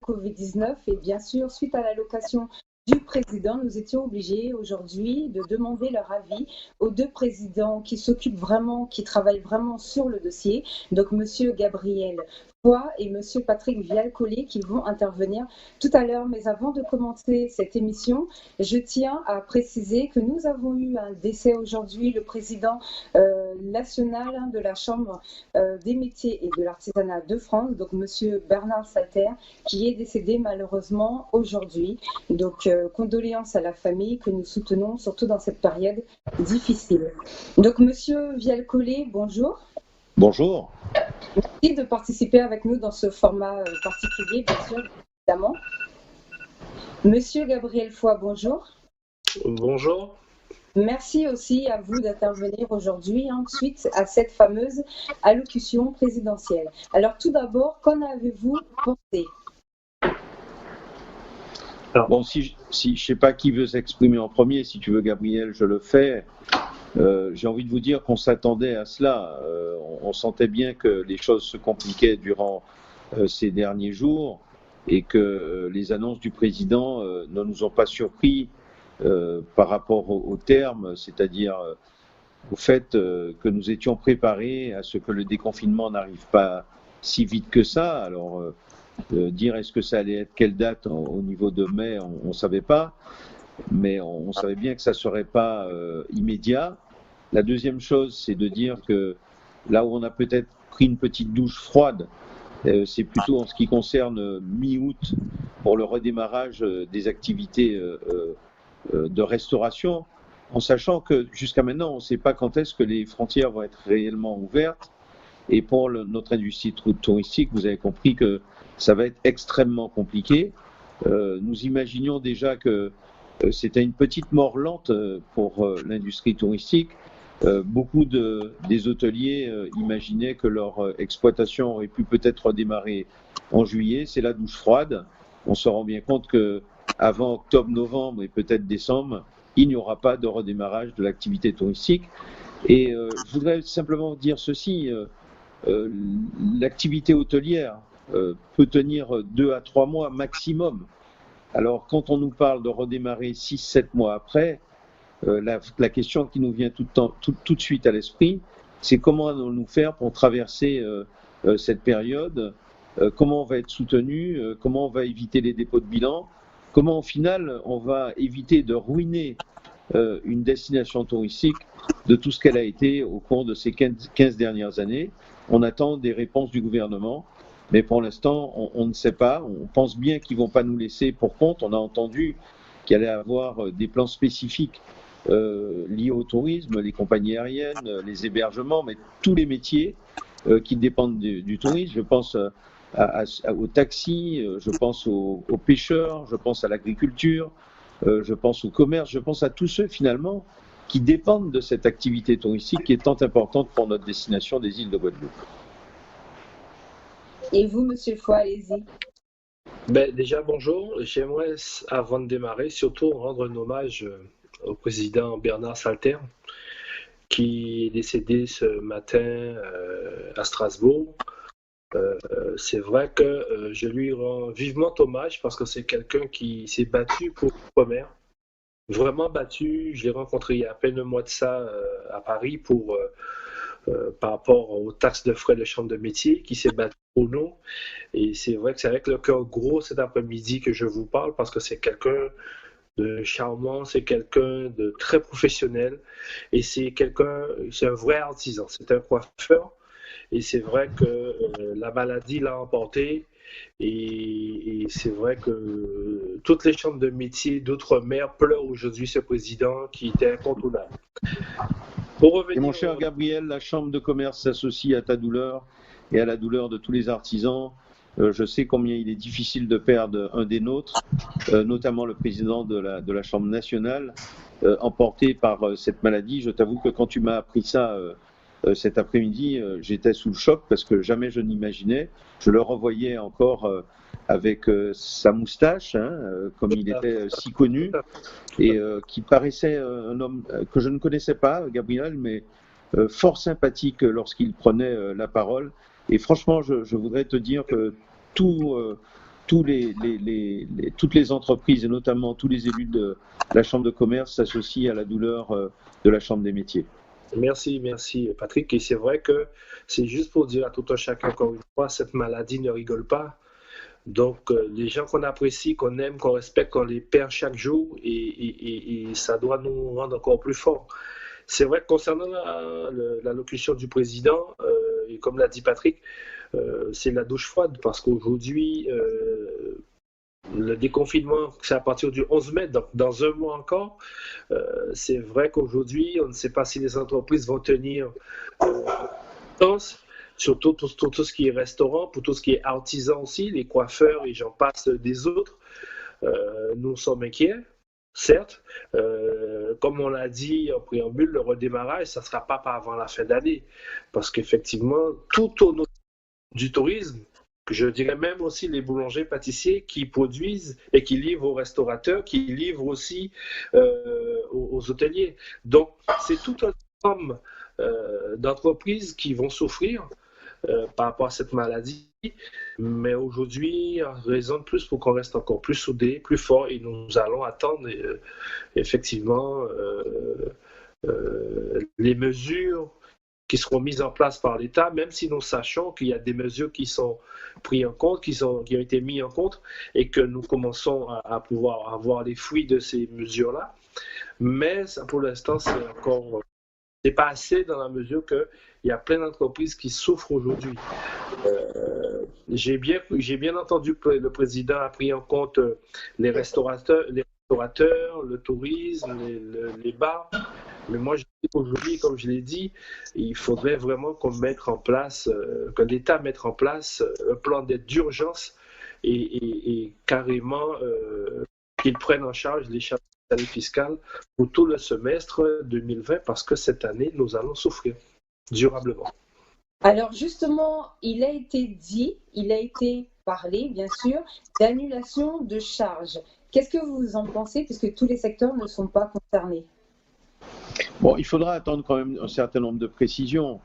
Covid-19 et bien sûr, suite à l'allocation du président, nous étions obligés aujourd'hui de demander leur avis aux deux présidents qui s'occupent vraiment, qui travaillent vraiment sur le dossier, donc Monsieur Gabriel Foy et Monsieur Patrick Vial-Collet qui vont intervenir tout à l'heure. Mais avant de commencer cette émission, je tiens à préciser que nous avons eu un décès aujourd'hui, le président national de la Chambre des métiers et de l'artisanat de France, donc Monsieur Bernard Salter, qui est décédé malheureusement aujourd'hui. Donc, condoléances à la famille que nous soutenons, surtout dans cette période difficile. Donc, Monsieur Vial-Collet, bonjour. Bonjour. Merci de participer avec nous dans ce format particulier, bien sûr, évidemment. Monsieur Gabriel Foy, bonjour. Bonjour. Merci aussi à vous d'intervenir aujourd'hui suite à cette fameuse allocution présidentielle. Alors, tout d'abord, qu'en avez-vous pensé ? Bon, si je ne sais pas qui veut s'exprimer en premier, si tu veux Gabriel, je le fais. J'ai envie de vous dire qu'on s'attendait à cela. On sentait bien que les choses se compliquaient durant ces derniers jours et que les annonces du président ne nous ont pas surpris par rapport au terme, c'est-à-dire au fait que nous étions préparés à ce que le déconfinement n'arrive pas si vite que ça. Alors, dire est-ce que ça allait être quelle date au niveau de mai, on ne savait pas, mais on savait bien que ça ne serait pas immédiat. La deuxième chose, c'est de dire que là où on a peut-être pris une petite douche froide, c'est plutôt en ce qui concerne mi-août pour le redémarrage des activités de restauration, en sachant que jusqu'à maintenant, on ne sait pas quand est-ce que les frontières vont être réellement ouvertes. Et pour notre industrie touristique, vous avez compris que ça va être extrêmement compliqué. Nous imaginions déjà que c'était une petite mort lente pour l'industrie touristique. Beaucoup des hôteliers imaginaient que leur exploitation aurait pu peut-être redémarrer en juillet. C'est la douche froide. On se rend bien compte qu'avant octobre, novembre et peut-être décembre, il n'y aura pas de redémarrage de l'activité touristique. Et je voudrais simplement dire ceci. L'activité hôtelière peut tenir 2 à 3 mois maximum. Alors, quand on nous parle de redémarrer 6-7 mois après, la question qui nous vient tout de suite à l'esprit, c'est comment allons-nous faire pour traverser cette période, comment on va être soutenu, comment on va éviter les dépôts de bilan, comment au final on va éviter de ruiner une destination touristique de tout ce qu'elle a été au cours de ces 15 dernières années. On attend des réponses du gouvernement, mais pour l'instant, on ne sait pas. On pense bien qu'ils ne vont pas nous laisser pour compte. On a entendu qu'il allait y avoir des plans spécifiques liés au tourisme, les compagnies aériennes, les hébergements, mais tous les métiers qui dépendent du tourisme. Je pense aux taxis, je pense aux pêcheurs, je pense à l'agriculture, je pense au commerce, je pense à tous ceux finalement qui dépendent de cette activité touristique qui est tant importante pour notre destination des îles de Guadeloupe. Et vous, Monsieur Foy, allez-y. Déjà, bonjour. J'aimerais, avant de démarrer, surtout rendre un hommage au président Bernard Salter, qui est décédé ce matin à Strasbourg. C'est vrai que je lui rends vivement hommage parce que c'est quelqu'un qui s'est battu pour l'outre-mer. Vraiment battu. Je l'ai rencontré il y a à peine un mois de ça à Paris par rapport aux taxes de frais de chambre de métier, qui s'est battu pour nous. Et c'est vrai que c'est avec le cœur gros cet après-midi que je vous parle parce que c'est quelqu'un de charmant, c'est quelqu'un de très professionnel et c'est un vrai artisan, c'est un coiffeur. Et c'est vrai que la maladie l'a emporté. Et c'est vrai que toutes les chambres de métier d'outre-mer pleurent aujourd'hui ce président qui était incontournable. Et mon cher Gabriel, la chambre de commerce s'associe à ta douleur et à la douleur de tous les artisans. Je sais combien il est difficile de perdre un des nôtres, notamment le président de la Chambre nationale, emporté par cette maladie. Je t'avoue que quand tu m'as appris ça cet après-midi, j'étais sous le choc parce que jamais je n'imaginais. Je le revoyais encore avec sa moustache, comme il était si connu, et qui paraissait un homme que je ne connaissais pas, Gabriel, mais fort sympathique lorsqu'il prenait la parole. Et franchement, je voudrais te dire que tout toutes les entreprises et notamment tous les élus de la Chambre de commerce s'associent à la douleur de la Chambre des métiers. Merci Patrick. Et c'est vrai que c'est juste pour dire à tout un chacun, encore une fois, cette maladie ne rigole pas. Donc, les gens qu'on apprécie, qu'on aime, qu'on respecte, qu'on les perd chaque jour, et ça doit nous rendre encore plus forts. C'est vrai que concernant l'allocution du président, et comme l'a dit Patrick, c'est la douche froide parce qu'aujourd'hui, le déconfinement, c'est à partir du 11 mai, donc dans un mois encore. C'est vrai qu'aujourd'hui, on ne sait pas si les entreprises vont tenir surtout tout ce qui est restaurant, pour tout ce qui est artisan aussi, les coiffeurs et j'en passe des autres. Nous sommes inquiets, certes. Comme on l'a dit en préambule, le redémarrage, ça ne sera pas avant la fin d'année. Parce qu'effectivement, tout au nom du tourisme, je dirais même aussi les boulangers, pâtissiers qui produisent et qui livrent aux restaurateurs, qui livrent aussi aux hôteliers. Donc, c'est tout un ensemble d'entreprises qui vont souffrir par rapport à cette maladie. Mais aujourd'hui, raison de plus pour qu'on reste encore plus soudés, plus forts, et nous allons attendre effectivement les mesures qui seront mises en place par l'État, même si nous sachons qu'il y a des mesures qui sont prises en compte, qui ont été mises en compte, et que nous commençons à pouvoir avoir les fruits de ces mesures-là. Mais ça, pour l'instant, c'est pas assez dans la mesure qu'il y a plein d'entreprises qui souffrent aujourd'hui. J'ai bien entendu que le président a pris en compte les restaurateurs, le tourisme, les bars. Mais moi, je dis qu'aujourd'hui, comme je l'ai dit, il faudrait vraiment que l'État mette en place un plan d'aide d'urgence et carrément qu'il prenne en charge les charges fiscales pour tout le semestre 2020 parce que cette année, nous allons souffrir durablement. Alors justement, il a été parlé, bien sûr, d'annulation de charges. Qu'est-ce que vous en pensez, puisque tous les secteurs ne sont pas concernés? Bon, il faudra attendre quand même un certain nombre de précisions.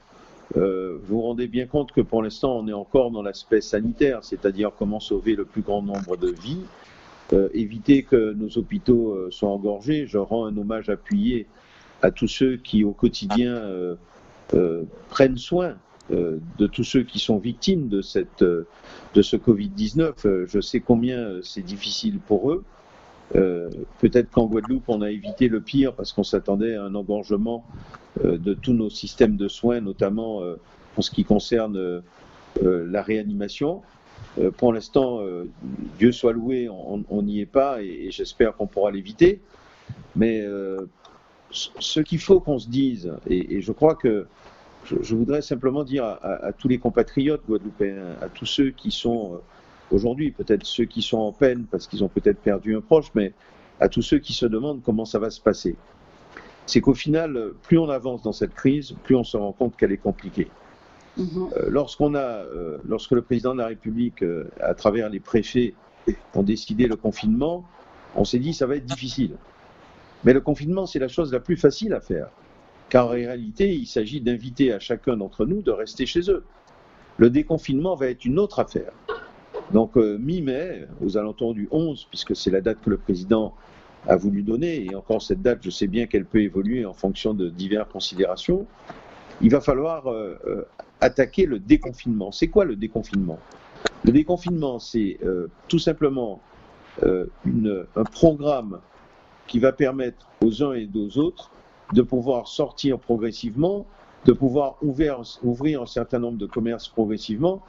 Vous vous rendez bien compte que pour l'instant, on est encore dans l'aspect sanitaire, c'est-à-dire comment sauver le plus grand nombre de vies, éviter que nos hôpitaux soient engorgés. Je rends un hommage appuyé à tous ceux qui, au quotidien, prennent soin de tous ceux qui sont victimes de ce Covid-19. Je sais combien c'est difficile pour eux. Peut-être qu'en Guadeloupe, on a évité le pire parce qu'on s'attendait à un engorgement de tous nos systèmes de soins, notamment en ce qui concerne la réanimation. Pour l'instant, Dieu soit loué, on n'y est pas et j'espère qu'on pourra l'éviter. Mais ce qu'il faut qu'on se dise, et je crois que je voudrais simplement dire à tous les compatriotes guadeloupéens, à tous ceux qui sont aujourd'hui, peut-être ceux qui sont en peine parce qu'ils ont peut-être perdu un proche, mais à tous ceux qui se demandent comment ça va se passer. C'est qu'au final, plus on avance dans cette crise, plus on se rend compte qu'elle est compliquée. Lorsque le président de la République, à travers les préfets, ont décidé le confinement, on s'est dit ça va être difficile. Mais le confinement, c'est la chose la plus facile à faire. Car en réalité, il s'agit d'inviter à chacun d'entre nous de rester chez eux. Le déconfinement va être une autre affaire. Donc mi-mai, aux alentours du 11, puisque c'est la date que le président a voulu donner, et encore cette date, je sais bien qu'elle peut évoluer en fonction de diverses considérations, il va falloir attaquer le déconfinement. C'est quoi le déconfinement? Le déconfinement, c'est tout simplement un programme qui va permettre aux uns et aux autres de pouvoir sortir progressivement, de pouvoir ouvrir un certain nombre de commerces progressivement.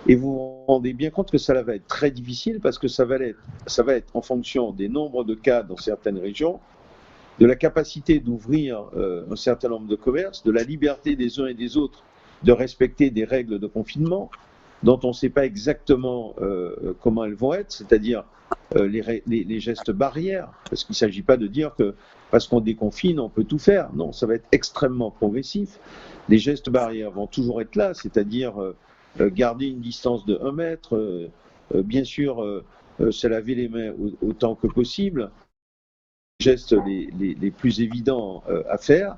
Et vous vous rendez bien compte que ça va être très difficile parce que ça va être en fonction des nombres de cas dans certaines régions, de la capacité d'ouvrir un certain nombre de commerces, de la liberté des uns et des autres de respecter des règles de confinement dont on ne sait pas exactement comment elles vont être, c'est-à-dire les gestes barrières, parce qu'il ne s'agit pas de dire que parce qu'on déconfine, on peut tout faire. Non, ça va être extrêmement progressif. Les gestes barrières vont toujours être là, c'est-à-dire garder une distance de 1 mètre, bien sûr se laver les mains autant que possible, les gestes les plus évidents à faire.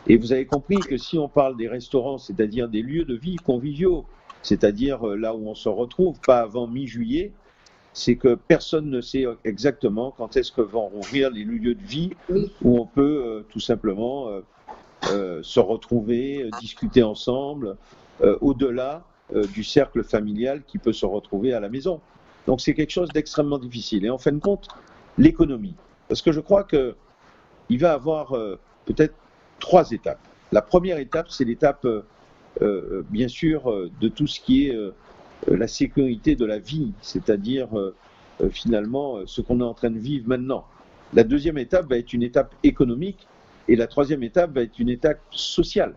Et vous avez compris que si on parle des restaurants, c'est-à-dire des lieux de vie conviviaux, c'est-à-dire là où on se retrouve, pas avant mi-juillet, c'est que personne ne sait exactement quand est-ce que vont rouvrir les lieux de vie Oui. où on peut tout simplement se retrouver, discuter ensemble, au-delà du cercle familial qui peut se retrouver à la maison. Donc c'est quelque chose d'extrêmement difficile. Et en fin de compte, l'économie. Parce que je crois qu'il va y avoir peut-être 3 étapes. La première étape, c'est l'étape, bien sûr, de tout ce qui est la sécurité de la vie, c'est-à-dire finalement ce qu'on est en train de vivre maintenant. La deuxième étape va être une étape économique et la troisième étape va être une étape sociale.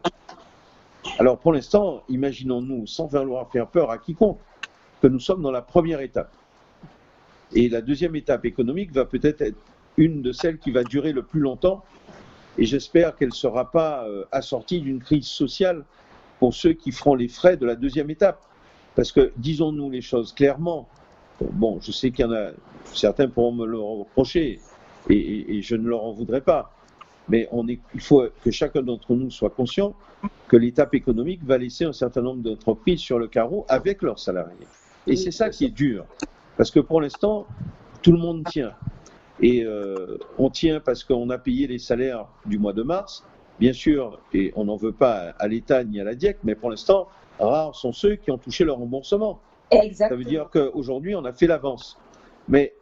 Alors pour l'instant, imaginons-nous, sans vouloir faire peur à quiconque, que nous sommes dans la première étape. Et la deuxième étape économique va peut-être être une de celles qui va durer le plus longtemps et j'espère qu'elle ne sera pas assortie d'une crise sociale pour ceux qui feront les frais de la deuxième étape. Parce que, disons-nous les choses clairement, bon, je sais qu'il y en a, certains pourront me le reprocher, et je ne leur en voudrais pas, mais il faut que chacun d'entre nous soit conscient que l'étape économique va laisser un certain nombre d'entreprises sur le carreau avec leurs salariés. Et c'est ça qui est dur, parce que pour l'instant, tout le monde tient. Et on tient parce qu'on a payé les salaires du mois de mars, bien sûr, et on n'en veut pas à l'État ni à la DIEC, mais pour l'instant, rares sont ceux qui ont touché leur remboursement. Exactement. Ça veut dire qu'aujourd'hui, on a fait l'avance. Mais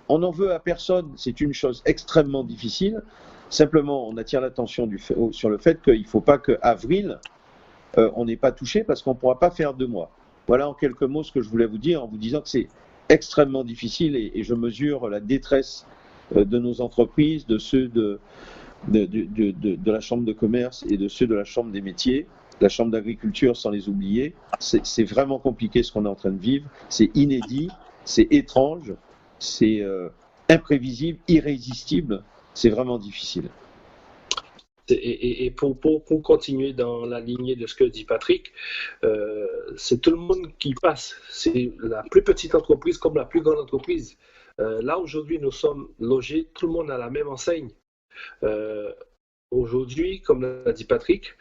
on n'en veut à personne, c'est une chose extrêmement difficile. Simplement, on attire l'attention sur le fait qu'il ne faut pas qu'avril, on n'ait pas touché parce qu'on ne pourra pas faire 2 mois. Voilà en quelques mots ce que je voulais vous dire en vous disant que c'est extrêmement difficile et je mesure la détresse de nos entreprises, de ceux de la Chambre de commerce et de ceux de la Chambre des métiers, la Chambre d'agriculture sans les oublier. C'est vraiment compliqué ce qu'on est en train de vivre, c'est inédit, c'est étrange, c'est imprévisible, irrésistible, c'est vraiment difficile. Et pour continuer dans la lignée de ce que dit Patrick, c'est tout le monde qui passe. C'est la plus petite entreprise comme la plus grande entreprise. Là, aujourd'hui, nous sommes logés, tout le monde à la même enseigne. Aujourd'hui, comme l'a dit Patrick,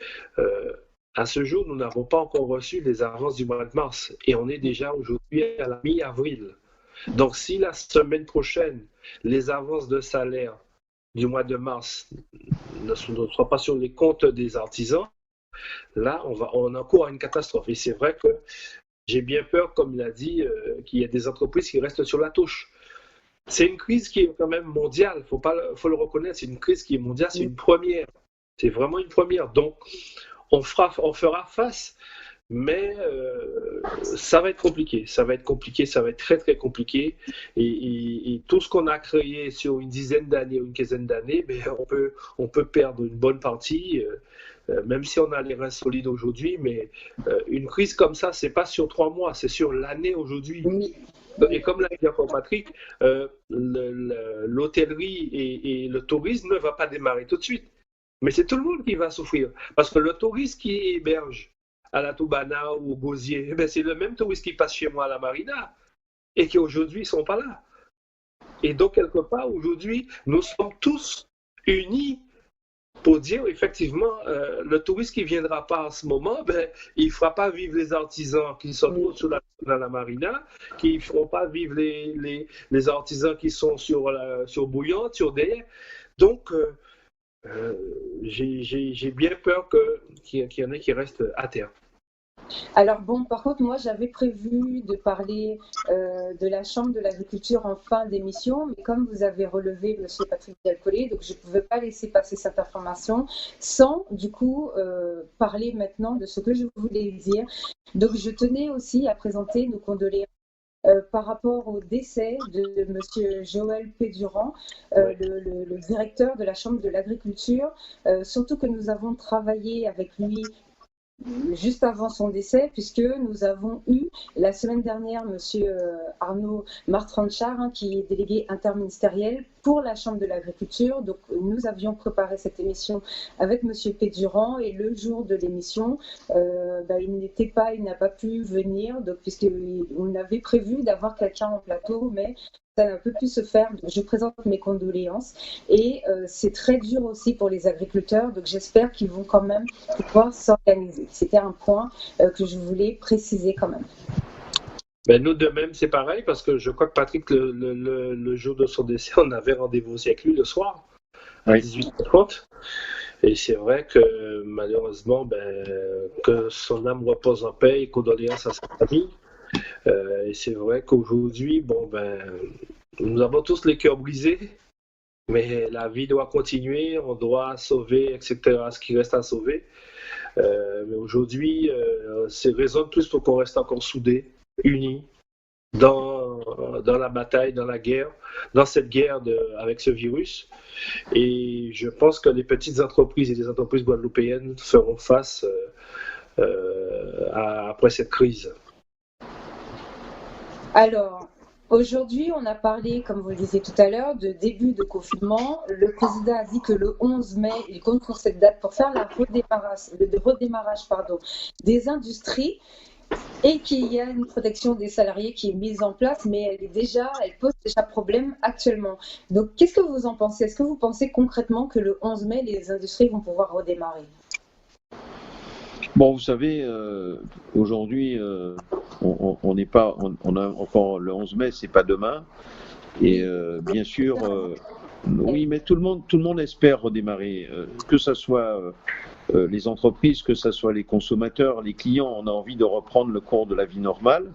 à ce jour, nous n'avons pas encore reçu les avances du mois de mars et on est déjà aujourd'hui à la mi-avril. Donc, si la semaine prochaine, les avances de salaire du mois de mars ne seront pas sur les comptes des artisans, là, on encourt à une catastrophe. Et c'est vrai que j'ai bien peur, comme il a dit, qu'il y ait des entreprises qui restent sur la touche. C'est une crise qui est quand même mondiale, faut le reconnaître, c'est une crise qui est mondiale, c'est une première. C'est vraiment une première. Donc, on fera face, mais ça va être compliqué. Ça va être très très compliqué. Et tout ce qu'on a créé sur une dizaine d'années ou une quinzaine d'années, on peut perdre une bonne partie, même si on a les reins solides aujourd'hui. Mais une crise comme ça, c'est pas sur 3 mois, c'est sur l'année aujourd'hui. Oui. Et comme l'a dit encore Patrick, l'hôtellerie et le tourisme ne va pas démarrer tout de suite. Mais c'est tout le monde qui va souffrir. Parce que le touriste qui héberge à la Toubana ou au Gosier, c'est le même touriste qui passe chez moi à la Marina et qui aujourd'hui ne sont pas là. Et donc, quelque part, aujourd'hui, nous sommes tous unis pour dire, effectivement, le touriste qui ne viendra pas en ce moment, il ne fera pas vivre les artisans qui sont dans la Marina, qui ne feront pas vivre les artisans qui sont sur Bouillante, sur derrière. Donc, j'ai bien peur qu'il y en ait qui restent à terre. Alors bon, par contre, moi j'avais prévu de parler de la Chambre de l'agriculture en fin d'émission, mais comme vous avez relevé, Monsieur Patrick Delcollet, donc je ne pouvais pas laisser passer cette information sans du coup parler maintenant de ce que je voulais dire. Donc je tenais aussi à présenter nos condoléances par rapport au décès de Monsieur Joël Pédurand, le directeur de la Chambre de l'agriculture, surtout que nous avons travaillé avec lui juste avant son décès, puisque nous avons eu la semaine dernière Monsieur Arnaud Martranchard, qui est délégué interministériel pour la Chambre de l'agriculture. Donc nous avions préparé cette émission avec Monsieur Pédurand et le jour de l'émission, il n'a pas pu venir, puisqu'on avait prévu d'avoir quelqu'un en plateau, mais ça n'a pas pu se faire. Je présente mes condoléances et c'est très dur aussi pour les agriculteurs, donc j'espère qu'ils vont quand même pouvoir s'organiser. C'était un point que je voulais préciser quand même. Ben, nous, de même, c'est pareil, parce que je crois que Patrick, le jour de son décès, on avait rendez-vous aussi avec lui le soir, à Oui. 18h30. Et c'est vrai que malheureusement, que son âme repose en paix et condoléances à sa famille. Et c'est vrai qu'aujourd'hui, nous avons tous les cœurs brisés, mais la vie doit continuer, on doit sauver, etc., ce qui reste à sauver. Mais aujourd'hui, c'est raison de plus pour qu'on reste encore soudés, unis, dans la bataille, dans la guerre, dans cette guerre avec ce virus. Et je pense que les petites entreprises et les entreprises guadeloupéennes feront face après cette crise. Alors, aujourd'hui, on a parlé, comme vous le disiez tout à l'heure, de début de confinement. Le président a dit que le 11 mai, il compte sur cette date pour faire le redémarrage des industries et qu'il y a une protection des salariés qui est mise en place, mais elle pose déjà problème actuellement. Donc, qu'est-ce que vous en pensez? Est-ce que vous pensez concrètement que le 11 mai, les industries vont pouvoir redémarrer? Bon, vous savez, aujourd'hui, on n'est pas, on a encore le 11 mai, c'est pas demain. Et bien sûr, oui, mais tout le monde espère redémarrer, que ce soit les entreprises, que ce soit les consommateurs, les clients. On a envie de reprendre le cours de la vie normale,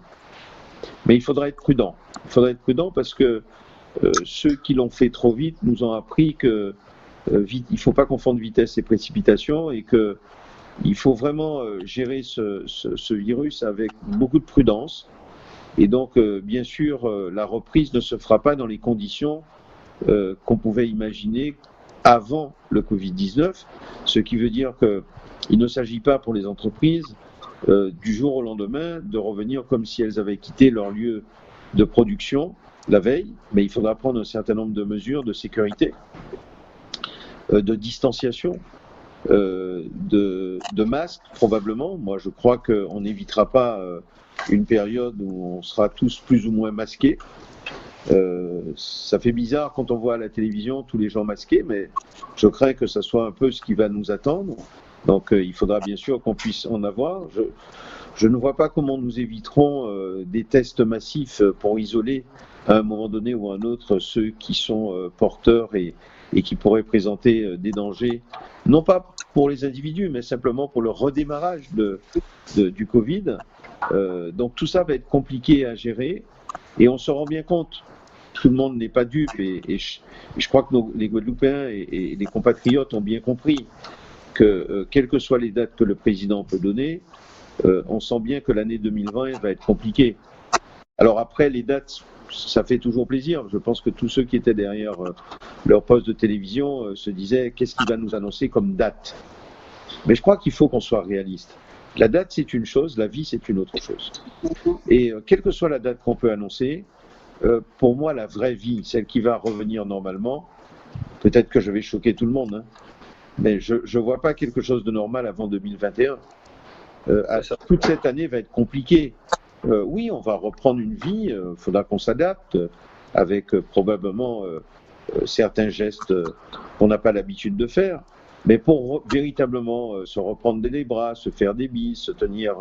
mais il faudra être prudent. Il faudra être prudent parce que ceux qui l'ont fait trop vite nous ont appris que il ne faut pas confondre vitesse et précipitation et que il faut vraiment gérer ce virus avec beaucoup de prudence. Et donc, bien sûr, la reprise ne se fera pas dans les conditions qu'on pouvait imaginer avant le Covid-19, ce qui veut dire qu'il ne s'agit pas pour les entreprises du jour au lendemain de revenir comme si elles avaient quitté leur lieu de production la veille, mais il faudra prendre un certain nombre de mesures de sécurité, de distanciation, de masques probablement. Moi, je crois qu'on n'évitera pas une période où on sera tous plus ou moins masqués. Ça fait bizarre quand on voit à la télévision tous les gens masqués, mais je crains que ça soit un peu ce qui va nous attendre. Donc il faudra bien sûr qu'on puisse en avoir. Je ne vois pas comment nous éviterons des tests massifs pour isoler à un moment donné ou à un autre ceux qui sont porteurs et qui pourraient présenter des dangers, non pas pour les individus, mais simplement pour le redémarrage du Covid. Donc tout ça va être compliqué à gérer et on se rend bien compte. Tout le monde n'est pas dupe et je crois que les Guadeloupéens et les compatriotes ont bien compris que quelles que soient les dates que le président peut donner, on sent bien que l'année 2020 va être compliquée. Alors après, les dates, ça fait toujours plaisir. Je pense que tous ceux qui étaient derrière leur poste de télévision se disaient qu'est-ce qu'il va nous annoncer comme date. Mais je crois qu'il faut qu'on soit réaliste. La date, c'est une chose, la vie, c'est une autre chose. Et quelle que soit la date qu'on peut annoncer, pour moi, la vraie vie, celle qui va revenir normalement, peut-être que je vais choquer tout le monde, hein, mais je ne vois pas quelque chose de normal avant 2021. Toute cette année va être compliquée. Oui, on va reprendre une vie, il faudra qu'on s'adapte avec probablement certains gestes qu'on n'a pas l'habitude de faire. Mais pour véritablement se reprendre les bras, se faire des bises, se tenir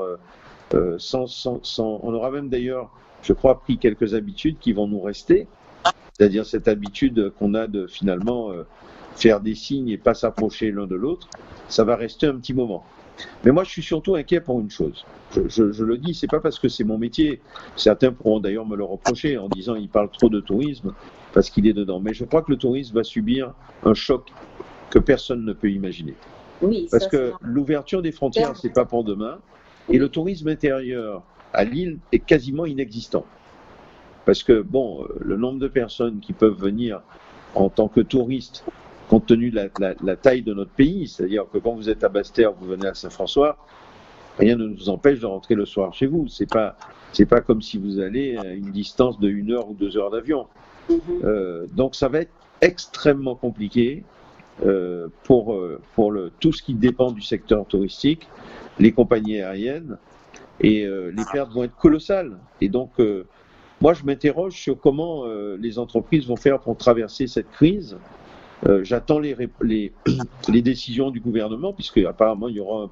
sans... On aura même d'ailleurs, je crois, pris quelques habitudes qui vont nous rester. C'est-à-dire cette habitude qu'on a de finalement faire des signes et pas s'approcher l'un de l'autre. Ça va rester un petit moment. Mais moi, je suis surtout inquiet pour une chose. Je le dis, c'est pas parce que c'est mon métier. Certains pourront d'ailleurs me le reprocher en disant il parle trop de tourisme parce qu'il est dedans. Mais je crois que le tourisme va subir un choc que personne ne peut imaginer. Oui, parce que l'ouverture des frontières, c'est pas pour demain. Et le tourisme intérieur à l'île est quasiment inexistant. Parce que, bon, le nombre de personnes qui peuvent venir en tant que touristes, compte tenu de la taille de notre pays, c'est-à-dire que quand vous êtes à Basse-Terre, vous venez à Saint-François, rien ne nous empêche de rentrer le soir chez vous. C'est pas comme si vous allez à une distance de 1 heure ou 2 heures d'avion. Donc ça va être extrêmement compliqué pour tout ce qui dépend du secteur touristique, les compagnies aériennes, et les pertes vont être colossales. Et donc, moi, je m'interroge sur comment les entreprises vont faire pour traverser cette crise. J'attends les décisions du gouvernement, puisque apparemment il y aura un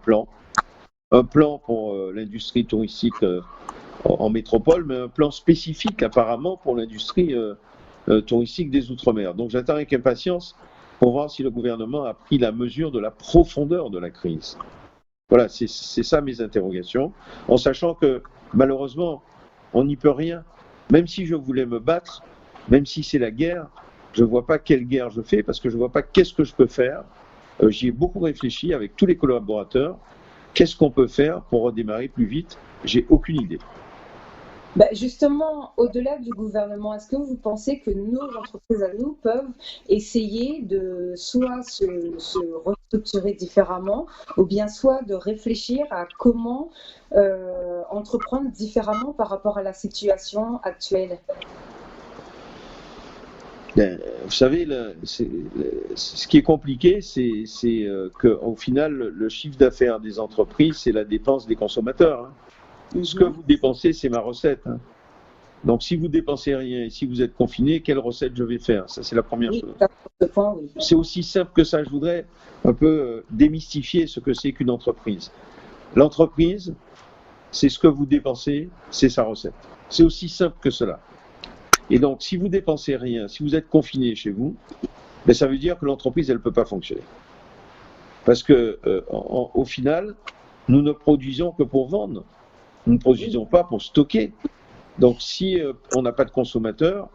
plan pour l'industrie touristique en métropole, mais un plan spécifique apparemment pour l'industrie touristique des Outre-mer. Donc j'attends avec impatience pour voir si le gouvernement a pris la mesure de la profondeur de la crise. Voilà, c'est ça mes interrogations, en sachant que malheureusement, on n'y peut rien. Même si je voulais me battre, même si c'est la guerre, je ne vois pas quelle guerre je fais, parce que je ne vois pas qu'est-ce que je peux faire. J'y ai beaucoup réfléchi avec tous les collaborateurs. Qu'est-ce qu'on peut faire pour redémarrer plus vite? J'ai aucune idée. Justement, au-delà du gouvernement, est-ce que vous pensez que nos entreprises à nous peuvent essayer de soit se restructurer différemment, ou bien soit de réfléchir à comment entreprendre différemment par rapport à la situation actuelle? Vous savez, ce qui est compliqué, c'est qu'au final, le chiffre d'affaires des entreprises, c'est la dépense des consommateurs. Ce que vous dépensez, c'est ma recette. Donc, si vous dépensez rien et si vous êtes confiné, quelle recette je vais faire? Ça, c'est la première chose. Oui. C'est aussi simple que ça. Je voudrais un peu démystifier ce que c'est qu'une entreprise. L'entreprise, c'est ce que vous dépensez, c'est sa recette. C'est aussi simple que cela. Et donc, si vous dépensez rien, si vous êtes confiné chez vous, ça veut dire que l'entreprise, elle ne peut pas fonctionner. Parce que, au final, nous ne produisons que pour vendre. Nous ne produisons pas pour stocker. Donc, si on n'a pas de consommateurs,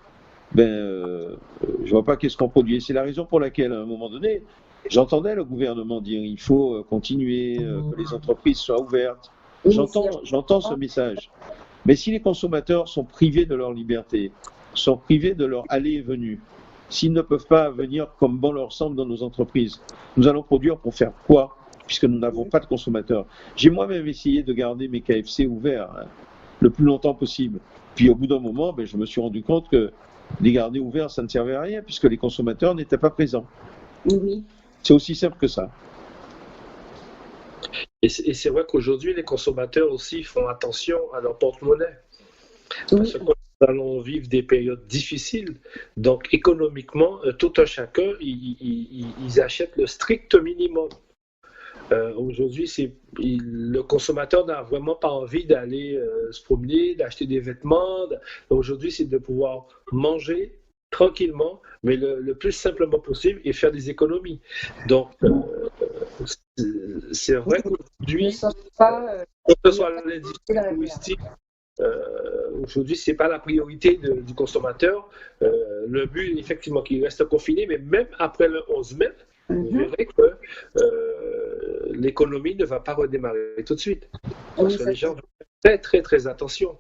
je ne vois pas qu'est-ce qu'on produit. Et c'est la raison pour laquelle, à un moment donné, j'entendais le gouvernement dire il faut continuer, que les entreprises soient ouvertes. J'entends ce message. Mais si les consommateurs sont privés de leur liberté, sont privés de leur aller et venue, s'ils ne peuvent pas venir comme bon leur semble dans nos entreprises, nous allons produire pour faire quoi? Puisque nous n'avons pas de consommateurs. J'ai moi-même essayé de garder mes KFC ouverts le plus longtemps possible. Puis au bout d'un moment, je me suis rendu compte que les garder ouverts, ça ne servait à rien, puisque les consommateurs n'étaient pas présents. Oui. C'est aussi simple que ça. Et c'est vrai qu'aujourd'hui, les consommateurs aussi font attention à leur porte-monnaie. Oui. Parce que nous allons vivre des périodes difficiles. Donc économiquement, tout un chacun, ils achètent le strict minimum. Aujourd'hui, le consommateur n'a vraiment pas envie d'aller se promener, d'acheter des vêtements. Aujourd'hui, c'est de pouvoir manger tranquillement, mais le plus simplement possible et faire des économies. Donc, c'est vrai qu'aujourd'hui, que ce soit l'industrie touristique, aujourd'hui, ce n'est pas la priorité du consommateur. Le but, effectivement, qu'il reste confiné, mais même après le 11 mai, vous verrez que l'économie ne va pas redémarrer tout de suite. Parce que les gens vont faire très, très, très attention.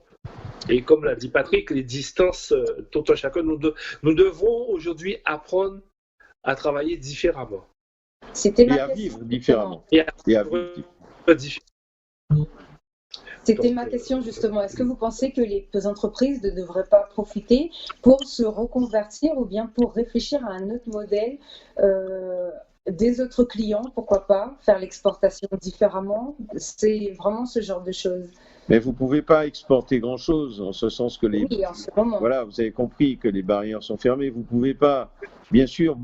Et comme l'a dit Patrick, les distances, tout un chacun, nous devons aujourd'hui apprendre à travailler différemment. Et à vivre différemment. C'était ma question justement. Est-ce que vous pensez que les entreprises ne devraient pas profiter pour se reconvertir ou bien pour réfléchir à un autre modèle des autres clients, pourquoi pas, faire l'exportation différemment? C'est vraiment ce genre de choses. Mais vous ne pouvez pas exporter grand-chose, en ce sens que Oui, en ce moment. Voilà, vous avez compris que les barrières sont fermées. Vous ne pouvez pas, bien sûr,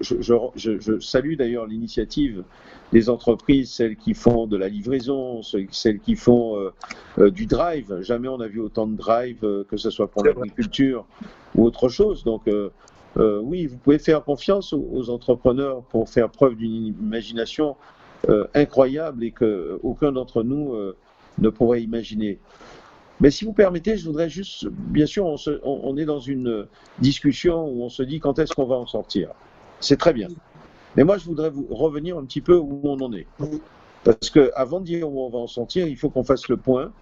je salue d'ailleurs l'initiative des entreprises, celles qui font de la livraison, celles qui font du drive. Jamais on n'a vu autant de drive, que ce soit pour l'agriculture ou autre chose. Donc, oui, vous pouvez faire confiance aux entrepreneurs pour faire preuve d'une imagination incroyable et qu'aucun d'entre nous ne pourrait imaginer. Mais si vous permettez, je voudrais juste, bien sûr, on est dans une discussion où on se dit quand est-ce qu'on va en sortir. C'est très bien. Mais moi, je voudrais vous revenir un petit peu où on en est. Parce qu'avant de dire où on va en sortir, il faut qu'on fasse le point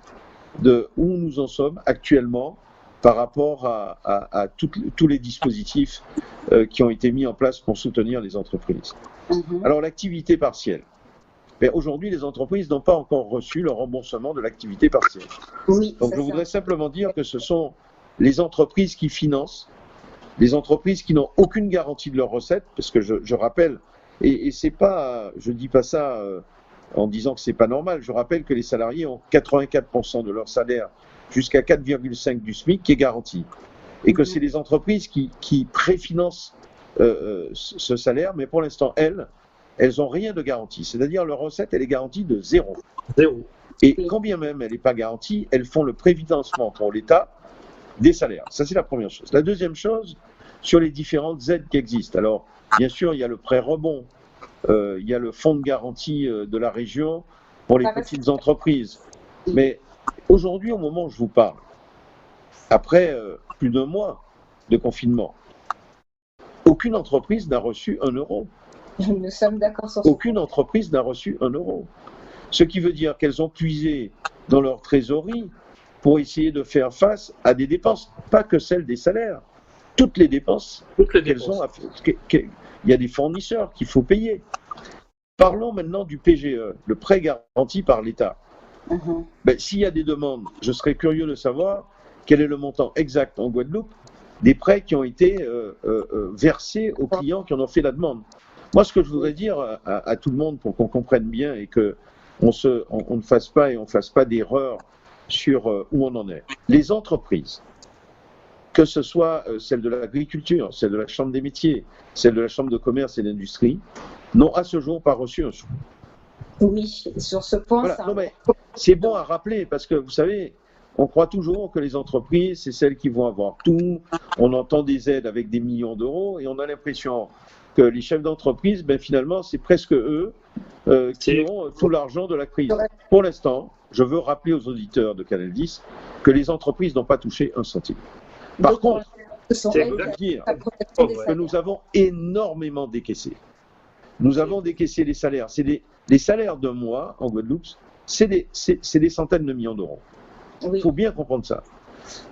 de où nous en sommes actuellement par rapport à tous les dispositifs qui ont été mis en place pour soutenir les entreprises. Alors, l'activité partielle. Mais aujourd'hui, les entreprises n'ont pas encore reçu le remboursement de l'activité partielle. Oui, donc, je voudrais simplement dire que ce sont les entreprises qui financent, les entreprises qui n'ont aucune garantie de leurs recettes, parce que je rappelle, et c'est pas, je dis pas ça en disant que c'est pas normal, je rappelle que les salariés ont 84% de leur salaire jusqu'à 4,5 du SMIC qui est garanti. Et que c'est les entreprises qui préfinancent ce salaire, mais pour l'instant, elles n'ont rien de garanti. C'est-à-dire leur recette, elle est garantie de zéro. Et quand bien même elle n'est pas garantie, elles font le préfinancement pour l'État des salaires. Ça, c'est la première chose. La deuxième chose, sur les différentes aides qui existent. Alors, bien sûr, il y a le prêt rebond, il y a le fonds de garantie de la région pour les petites entreprises. Mais aujourd'hui, au moment où je vous parle, après plus d'un mois de confinement, aucune entreprise n'a reçu 1 euro. Nous sommes d'accord sur ça. Aucune entreprise n'a reçu 1 euro. Ce qui veut dire qu'elles ont puisé dans leur trésorerie pour essayer de faire face à des dépenses, pas que celles des salaires. Toutes les dépenses qu'elles ont. Il y a des fournisseurs qu'il faut payer. Parlons maintenant du PGE, le prêt garanti par l'État. S'il y a des demandes, je serais curieux de savoir quel est le montant exact en Guadeloupe des prêts qui ont été versés aux clients qui en ont fait la demande. Moi, ce que je voudrais dire à tout le monde pour qu'on comprenne bien et qu'on ne fasse pas d'erreur sur où on en est. Les entreprises, que ce soit celle de l'agriculture, celle de la Chambre des métiers, celle de la Chambre de commerce et d'industrie, n'ont à ce jour pas reçu un sou. Oui, sur ce point, voilà. Non, mais c'est bon à rappeler parce que vous savez, on croit toujours que les entreprises, c'est celles qui vont avoir tout. On entend des aides avec des millions d'euros et on a l'impression que les chefs d'entreprise, finalement, c'est presque eux qui ont tout l'argent de la crise. Pour l'instant, je veux rappeler aux auditeurs de Canal 10 que les entreprises n'ont pas touché un centime. Par contre, je veux dire que nous avons énormément décaissé. Nous avons décaissé les salaires. Les salaires d'un mois en Guadeloupe, c'est des centaines de millions d'euros. Il faut bien comprendre ça.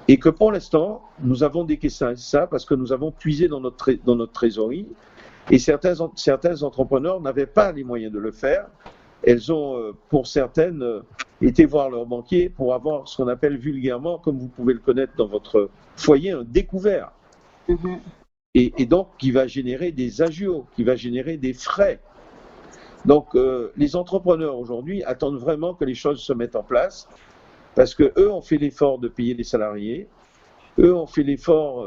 Et que pour l'instant, nous avons décaissé ça parce que nous avons puisé dans notre trésorerie. Et certains entrepreneurs n'avaient pas les moyens de le faire. Elles ont, pour certaines, été voir leur banquier pour avoir ce qu'on appelle vulgairement, comme vous pouvez le connaître dans votre foyer, un découvert. Et donc, qui va générer des agios, qui va générer des frais. Donc, les entrepreneurs aujourd'hui attendent vraiment que les choses se mettent en place parce qu'eux ont fait l'effort de payer les salariés. Eux ont fait l'effort,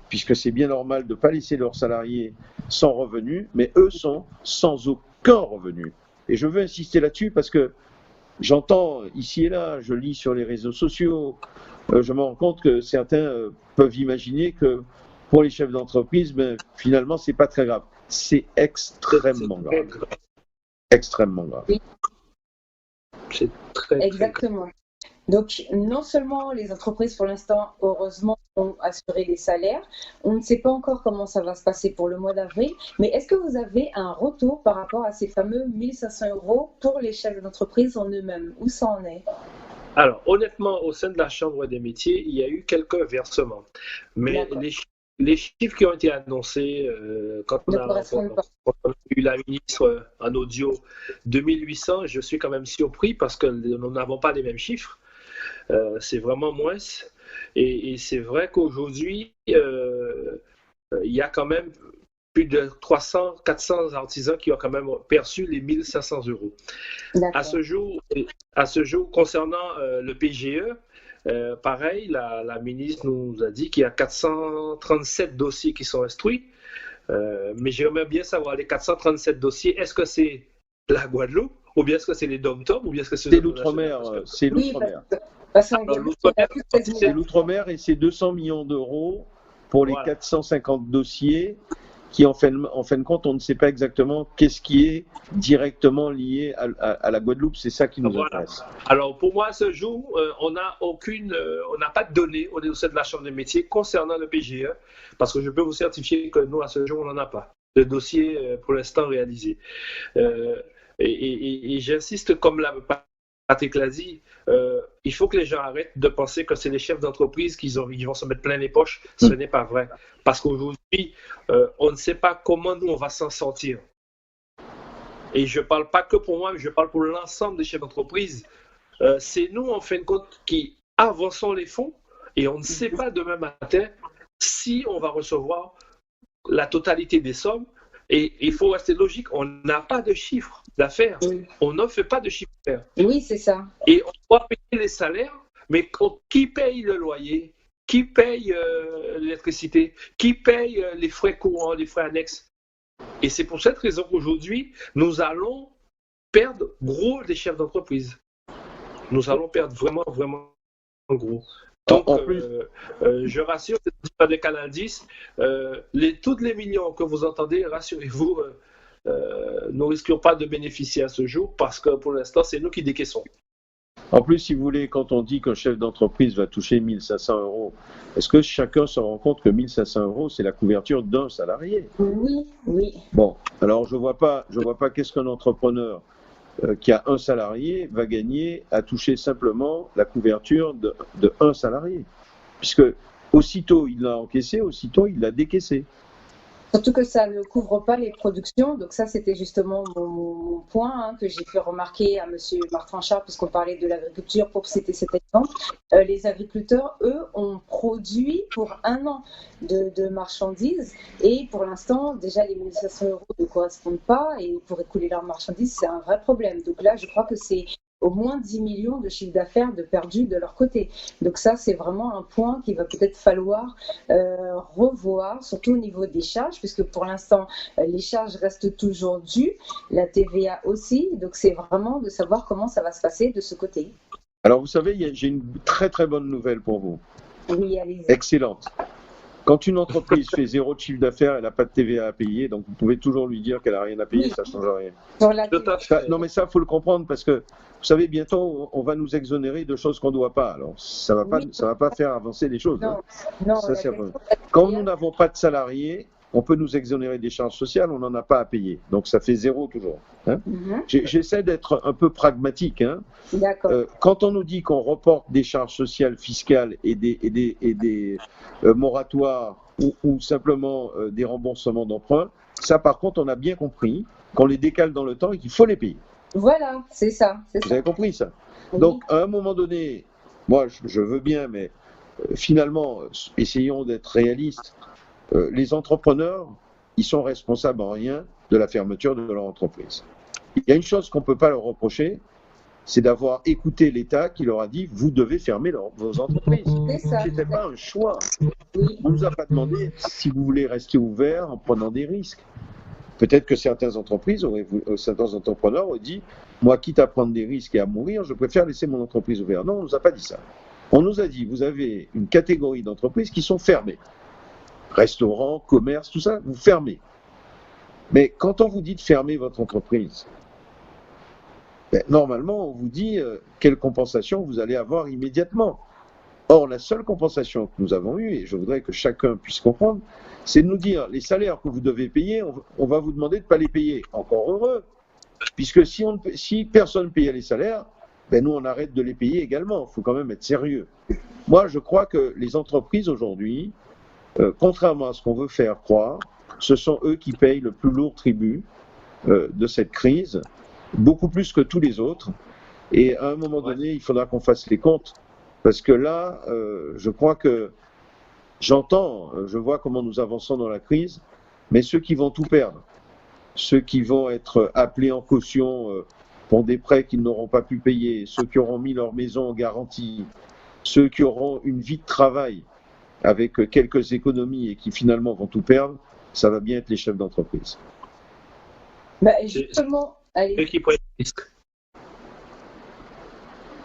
puisque c'est bien normal de ne pas laisser leurs salariés sans revenus, mais eux sont sans aucun revenu. Et je veux insister là-dessus parce que j'entends ici et là, je lis sur les réseaux sociaux, je me rends compte que certains peuvent imaginer que pour les chefs d'entreprise, finalement, c'est pas très grave. C'est extrêmement grave. Extrêmement grave. Oui. C'est très exactement. Donc, non seulement les entreprises, pour l'instant, heureusement, ont assuré les salaires, on ne sait pas encore comment ça va se passer pour le mois d'avril, mais est-ce que vous avez un retour par rapport à ces fameux 1 500 € pour les chefs d'entreprise en eux-mêmes? Où ça en est? Alors, honnêtement, au sein de la Chambre des métiers, il y a eu quelques versements. Mais les chiffres qui ont été annoncés quand on a eu la ministre en audio, 2800, je suis quand même surpris parce que nous n'avons pas les mêmes chiffres. C'est vraiment moins. Et c'est vrai qu'aujourd'hui, il y a quand même plus de 300, 400 artisans qui ont quand même perçu les 1 500 €. À ce jour, concernant le PGE, pareil, la ministre nous a dit qu'il y a 437 dossiers qui sont instruits. Mais j'aimerais bien savoir, les 437 dossiers, est-ce que c'est la Guadeloupe ou bien est-ce que c'est les Dom-Tom ou bien est-ce que c'est l'Outre-mer? C'est l'Outre-mer. C'est l'Outre-mer et c'est 200 millions d'euros pour les 450 dossiers qui, en fin de compte, on ne sait pas exactement qu'est-ce qui est directement lié à la Guadeloupe. C'est ça qui nous intéresse. Alors, pour moi, à ce jour, on n'a pas de données au sein de la Chambre des métiers concernant le PGE, parce que je peux vous certifier que nous, à ce jour, on n'en a pas de dossier pour l'instant réalisé. Et j'insiste, comme l'a Patrick l'a dit, il faut que les gens arrêtent de penser que c'est les chefs d'entreprise qui vont se mettre plein les poches. Ce n'est pas vrai. Parce qu'aujourd'hui, on ne sait pas comment nous, on va s'en sortir. Et je ne parle pas que pour moi, mais je parle pour l'ensemble des chefs d'entreprise. C'est nous, en fin de compte, qui avançons les fonds et on ne sait pas demain matin si on va recevoir la totalité des sommes. Et il faut rester logique, on n'a pas de chiffre d'affaires. On ne fait pas de chiffre d'affaires. Oui, c'est ça. Et on doit payer les salaires, mais qui paye le loyer? Qui paye l'électricité? Qui paye les frais courants, les frais annexes? Et c'est pour cette raison qu'aujourd'hui, nous allons perdre gros des chefs d'entreprise. Nous allons perdre vraiment, vraiment gros. Donc, En plus, je rassure, pas de Canal 10, tous les millions que vous entendez, rassurez-vous, nous risquons pas de bénéficier à ce jour parce que pour l'instant, c'est nous qui décaissons. En plus, si vous voulez, quand on dit qu'un chef d'entreprise va toucher 1 500 euros, est-ce que chacun se rend compte que 1 500 euros, c'est la couverture d'un salarié? Oui, oui. Bon, alors je vois pas qu'est-ce qu'un entrepreneur qui a un salarié va gagner à toucher simplement la couverture de un salarié. Puisque aussitôt il l'a encaissé, aussitôt il l'a décaissé. Surtout que ça ne couvre pas les productions. Donc ça, c'était justement mon point que j'ai fait remarquer à Monsieur Martin Char, puisqu'on parlait de l'agriculture, pour citer cet exemple. Les agriculteurs, eux, ont produit pour 1 an de marchandises. Et pour l'instant, déjà, les 1 500 euros ne correspondent pas. Et pour écouler leurs marchandises, c'est un vrai problème. Donc là, je crois que c'est au moins 10 millions de chiffre d'affaires de perdus de leur côté. Donc ça, c'est vraiment un point qu'il va peut-être falloir revoir, surtout au niveau des charges, puisque pour l'instant, les charges restent toujours dues, la TVA aussi. Donc c'est vraiment de savoir comment ça va se passer de ce côté. Alors vous savez, j'ai une très très bonne nouvelle pour vous. Oui, allez-y. Excellente. Quand une entreprise fait 0 de chiffre d'affaires, elle n'a pas de TVA à payer, donc vous pouvez toujours lui dire qu'elle n'a rien à payer, ça ne change rien. Non mais ça, il faut le comprendre parce que, vous savez, bientôt, on va nous exonérer de choses qu'on ne doit pas. Alors, ça ne va pas faire avancer les choses. Non, hein. non, Ça, quand nous n'avons pas de salariés, on peut nous exonérer des charges sociales, on n'en a pas à payer. Donc ça fait 0 toujours. Hein. J'essaie d'être un peu pragmatique. Hein. D'accord. Quand on nous dit qu'on reporte des charges sociales, fiscales et des moratoires ou simplement des remboursements d'emprunts, ça par contre on a bien compris qu'on les décale dans le temps et qu'il faut les payer. Voilà, c'est ça. Vous avez compris ça? Oui. Donc à un moment donné, moi je veux bien, mais finalement, essayons d'être réalistes. Les entrepreneurs, ils sont responsables en rien de la fermeture de leur entreprise. Il y a une chose qu'on ne peut pas leur reprocher, c'est d'avoir écouté l'État qui leur a dit « vous devez fermer vos entreprises ». Ce n'était pas un choix. On ne nous a pas demandé si vous voulez rester ouvert en prenant des risques. Peut-être que certains entrepreneurs auraient dit « moi, quitte à prendre des risques et à mourir, je préfère laisser mon entreprise ouverte ». Non, on ne nous a pas dit ça. On nous a dit « vous avez une catégorie d'entreprises qui sont fermées ». Restaurants, commerce, tout ça, vous fermez. Mais quand on vous dit de fermer votre entreprise, normalement, on vous dit quelle compensation vous allez avoir immédiatement. Or, la seule compensation que nous avons eue, et je voudrais que chacun puisse comprendre, c'est de nous dire les salaires que vous devez payer, on va vous demander de ne pas les payer. Encore heureux, puisque si personne ne payait les salaires, nous, on arrête de les payer également. Il faut quand même être sérieux. Moi, je crois que les entreprises aujourd'hui, contrairement à ce qu'on veut faire croire, ce sont eux qui payent le plus lourd tribut de cette crise, beaucoup plus que tous les autres. Et à un moment donné, il faudra qu'on fasse les comptes, parce que là, je crois que je vois comment nous avançons dans la crise, mais ceux qui vont tout perdre, ceux qui vont être appelés en caution pour des prêts qu'ils n'auront pas pu payer, ceux qui auront mis leur maison en garantie, ceux qui auront une vie de travail avec quelques économies et qui finalement vont tout perdre, ça va bien être les chefs d'entreprise. Justement,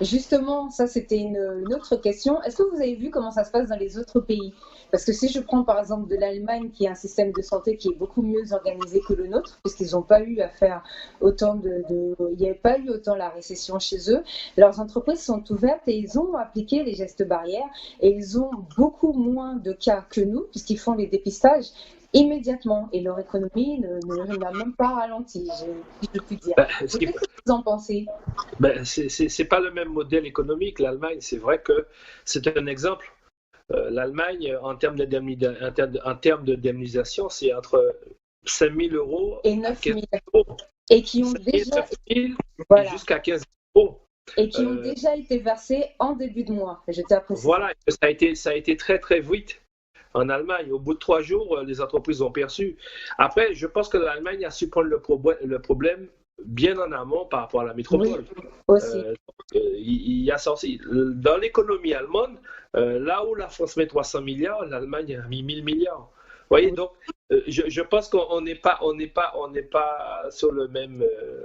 Justement, ça c'était une autre question. Est-ce que vous avez vu comment ça se passe dans les autres pays? Parce que si je prends par exemple de l'Allemagne, qui a un système de santé qui est beaucoup mieux organisé que le nôtre, puisqu'ils n'ont pas eu à faire autant il n'y avait pas eu autant la récession chez eux, leurs entreprises sont ouvertes et ils ont appliqué les gestes barrières et ils ont beaucoup moins de cas que nous, puisqu'ils font les dépistages immédiatement et leur économie n'a même pas ralenti, si je puis dire. Qu'est-ce que vous en pensez? C'est pas le même modèle économique, l'Allemagne. C'est vrai que c'est un exemple. L'Allemagne, en termes d'indemnisation, c'est entre 5 000 euros et 9 000 euros. Et qui ont déjà jusqu'à 15 euros. Et qui ont déjà été versés en début de mois. Je t'ai apprécié. Voilà, ça a été très très vite. En Allemagne, au bout de 3 jours, les entreprises ont perçu. Après, je pense que l'Allemagne a su prendre le problème bien en amont par rapport à la métropole. Oui, aussi. Il y a ça aussi. Dans l'économie allemande, là où la France met 300 milliards, l'Allemagne a mis 1000 milliards. Vous voyez, donc je pense qu'on n'est pas sur le même,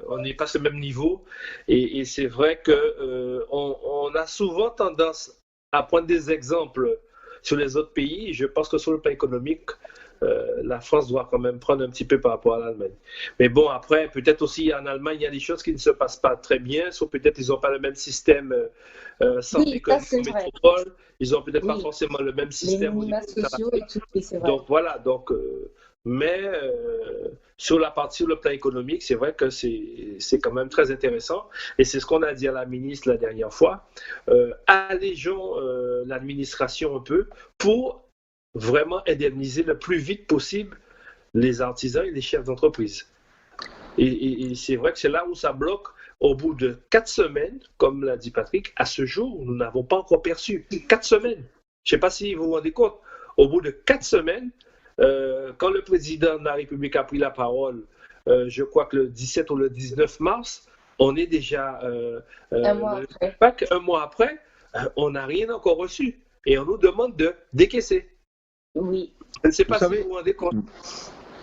on n'est pas sur le même niveau. Et c'est vrai que on a souvent tendance à prendre des exemples sur les autres pays. Je pense que sur le plan économique, la France doit quand même prendre un petit peu par rapport à l'Allemagne. Mais bon, après, peut-être aussi en Allemagne, il y a des choses qui ne se passent pas très bien, soit peut-être ils n'ont pas le même système santé Oui, que ça nous, c'est en vrai. métropole. Ils n'ont peut-être pas Oui, forcément le même les système au minima niveau de la... sociaux et tout, oui, c'est vrai. Donc voilà, mais sur le plan économique, c'est vrai que c'est quand même très intéressant. Et c'est ce qu'on a dit à la ministre la dernière fois. Allégeons l'administration un peu pour vraiment indemniser le plus vite possible les artisans et les chefs d'entreprise. Et c'est vrai que c'est là où ça bloque. Au bout de 4 semaines, comme l'a dit Patrick, à ce jour, nous n'avons pas encore perçu. 4 semaines. Je ne sais pas si vous vous rendez compte. Au bout de 4 semaines, quand le président de la République a pris la parole, je crois que le 17 ou le 19 mars, on est déjà Un mois après. pas qu'un mois après, on n'a rien encore reçu. Et on nous demande de décaisser. Oui, Je ne sais pas Vous si savez, vous vous rendez compte.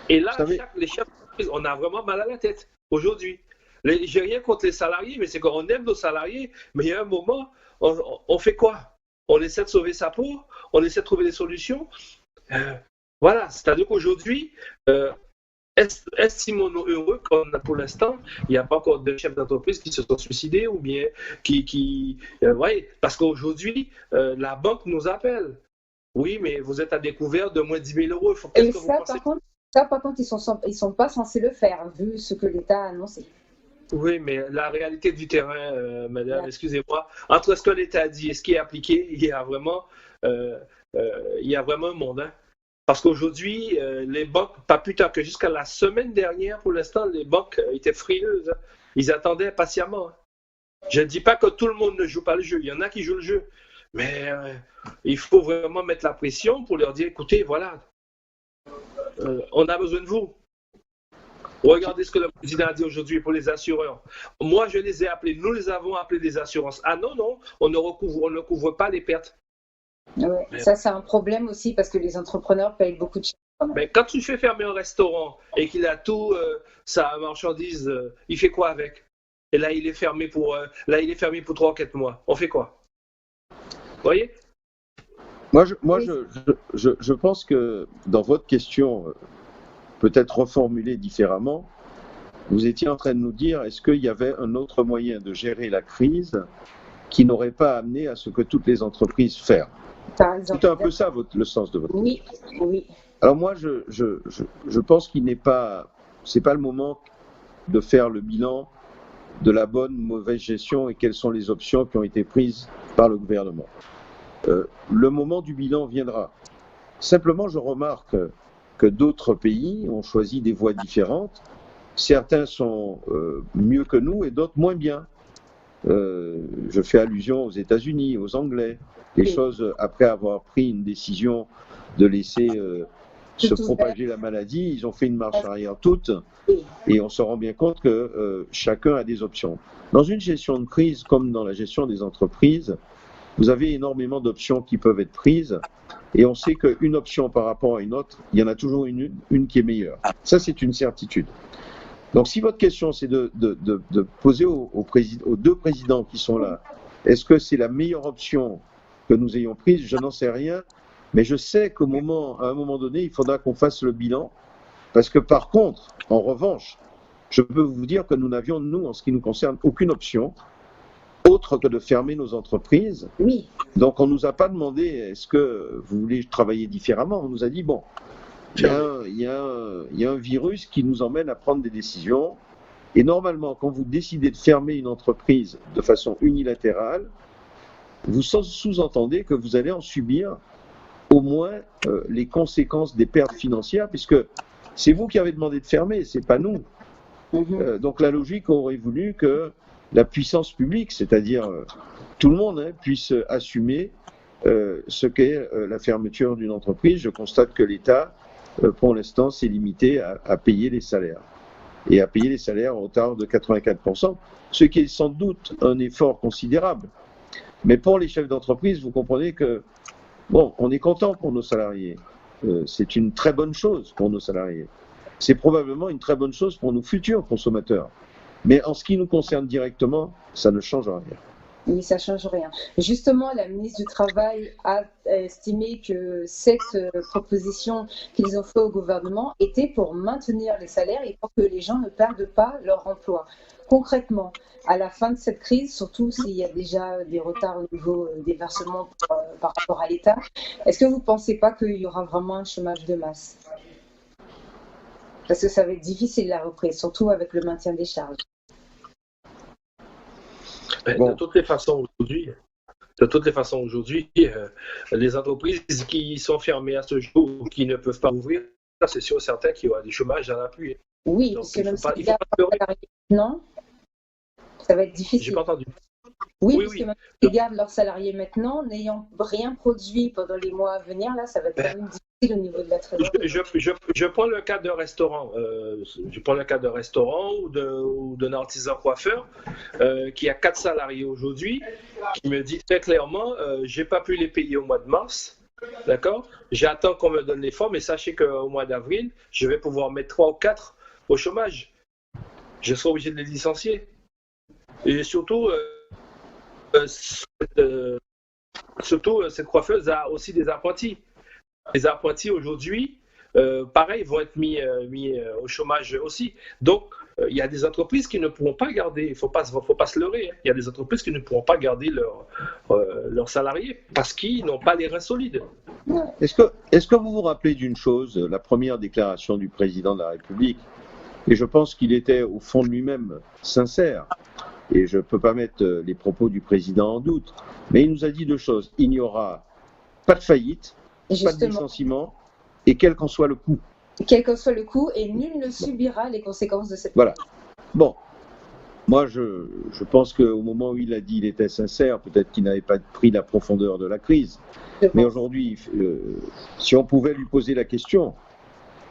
Et là, vous savez, les chefs d'entreprise, on a vraiment mal à la tête aujourd'hui. J'ai rien contre les salariés, mais c'est qu'on aime nos salariés, mais il y a un moment, on fait quoi? On essaie de sauver sa peau, on essaie de trouver des solutions. Voilà, c'est-à-dire qu'aujourd'hui, estimons-nous heureux qu'on a pour l'instant, il n'y a pas encore de chefs d'entreprise qui se sont suicidés ou bien ouais, parce qu'aujourd'hui, la banque nous appelle. Oui, mais vous êtes à découvert de moins 10 000 euros. Qu'est-ce et que vous ça, pensez? par contre, ils sont pas censés le faire, vu ce que l'État a annoncé. Oui, mais la réalité du terrain, madame, excusez-moi, entre ce que l'État dit et ce qui est appliqué, euh, il y a vraiment un monde. Hein. Parce qu'aujourd'hui, les banques, pas plus tard que jusqu'à la semaine dernière, pour l'instant, les banques étaient frileuses. Hein. Ils attendaient patiemment. Hein. Je ne dis pas que tout le monde ne joue pas le jeu. Il y en a qui jouent le jeu. Mais il faut vraiment mettre la pression pour leur dire, écoutez, voilà, on a besoin de vous. Regardez ce que le président a dit aujourd'hui pour les assureurs. Moi, je les ai appelés, nous les avons appelés des assurances. Ah non, non, on ne couvre pas les pertes. Ouais, ça, c'est un problème aussi parce que les entrepreneurs payent beaucoup de choses. Mais quand tu fais fermer un restaurant et qu'il a tout sa marchandise, il fait quoi avec? Et là, il est fermé pour 3 ou 4 mois. On fait quoi? Vous voyez? moi, Oui. je pense que dans votre question, peut-être reformulée différemment, vous étiez en train de nous dire, est-ce qu'il y avait un autre moyen de gérer la crise qui n'aurait pas amené à ce que toutes les entreprises ferment? Par exemple. C'est un peu ça le sens de votre Oui, question. oui. Alors moi, je pense qu'il n'est pas, c'est pas le moment de faire le bilan de la bonne ou mauvaise gestion et quelles sont les options qui ont été prises par le gouvernement. Le moment du bilan viendra. Simplement, je remarque que d'autres pays ont choisi des voies différentes. Certains sont mieux que nous et d'autres moins bien. Je fais allusion aux États-Unis, aux Anglais. Les choses, après avoir pris une décision de laisser se propager la maladie, ils ont fait une marche arrière toute et on se rend bien compte que chacun a des options. Dans une gestion de crise comme dans la gestion des entreprises, vous avez énormément d'options qui peuvent être prises et on sait qu'une option par rapport à une autre, il y en a toujours une qui est meilleure. Ça, c'est une certitude. Donc, si votre question, c'est de poser aux deux présidents qui sont là, est-ce que c'est la meilleure option que nous ayons prise? Je n'en sais rien, mais je sais qu'à un moment donné, il faudra qu'on fasse le bilan, parce que par contre, en revanche, je peux vous dire que nous n'avions, nous, en ce qui nous concerne, aucune option autre que de fermer nos entreprises. Oui. Donc, on ne nous a pas demandé, est-ce que vous voulez travailler différemment? On nous a dit, bon, il y a un virus qui nous emmène à prendre des décisions. Et normalement, quand vous décidez de fermer une entreprise de façon unilatérale, vous sous-entendez que vous allez en subir au moins les conséquences des pertes financières, puisque c'est vous qui avez demandé de fermer, c'est pas nous. Donc la logique aurait voulu que la puissance publique, c'est-à-dire tout le monde, puisse assumer ce qu'est la fermeture d'une entreprise. Je constate que l'État, pour l'instant, s'est limité à payer les salaires. Et à payer les salaires en retard de 84%, ce qui est sans doute un effort considérable. Mais pour les chefs d'entreprise, vous comprenez que, bon, on est content pour nos salariés. c'est une très bonne chose pour nos salariés. C'est probablement une très bonne chose pour nos futurs consommateurs. Mais en ce qui nous concerne directement, ça ne change rien. Oui, ça ne change rien. Justement, la ministre du Travail a estimé que cette proposition qu'ils ont faite au gouvernement était pour maintenir les salaires et pour que les gens ne perdent pas leur emploi. Concrètement, à la fin de cette crise, surtout s'il y a déjà des retards au niveau des versements par rapport à l'État, est-ce que vous ne pensez pas qu'il y aura vraiment un chômage de masse? Parce que ça va être difficile la reprise, surtout avec le maintien des charges. Bon. De toutes les façons, aujourd'hui, les entreprises qui sont fermées à ce jour ou qui ne peuvent pas ouvrir, c'est sûr et certain qu'il y aura du chômage à l'appui. Oui, parce que même si ils gardent leurs salariés maintenant, ça va être difficile. J'ai pas entendu. Oui, parce que même s'ils gardent leurs salariés maintenant, n'ayant rien produit pendant les mois à venir, là, ça va être quand même difficile au niveau de la trésorerie. Je prends le cas d'un restaurant. Ou d'un artisan coiffeur qui a 4 salariés aujourd'hui, qui me dit très clairement, j'ai pas pu les payer au mois de mars. D'accord? J'attends qu'on me donne les fonds, mais sachez qu'au mois d'avril, je vais pouvoir mettre 3 ou 4 au chômage. Je serai obligé de les licencier. Et surtout, cette coiffeuse a aussi des apprentis. Les apprentis aujourd'hui, pareil, vont être mis au chômage aussi. Donc, il y a des entreprises qui ne pourront pas garder, il ne faut pas se leurrer, hein. Il y a des entreprises qui ne pourront pas garder leurs salariés parce qu'ils n'ont pas les reins solides. Est-ce que vous vous rappelez d'une chose, la première déclaration du président de la République, et je pense qu'il était au fond de lui-même sincère, et je ne peux pas mettre les propos du président en doute, mais il nous a dit 2 choses. Il n'y aura pas de faillite, pas de licenciement, et quel qu'en soit le coût. Quel qu'en soit le coût, et nul ne subira les conséquences de cette... Voilà. Bon, moi je pense qu'au moment où il a dit il était sincère, peut-être qu'il n'avait pas pris la profondeur de la crise. Mais aujourd'hui, si on pouvait lui poser la question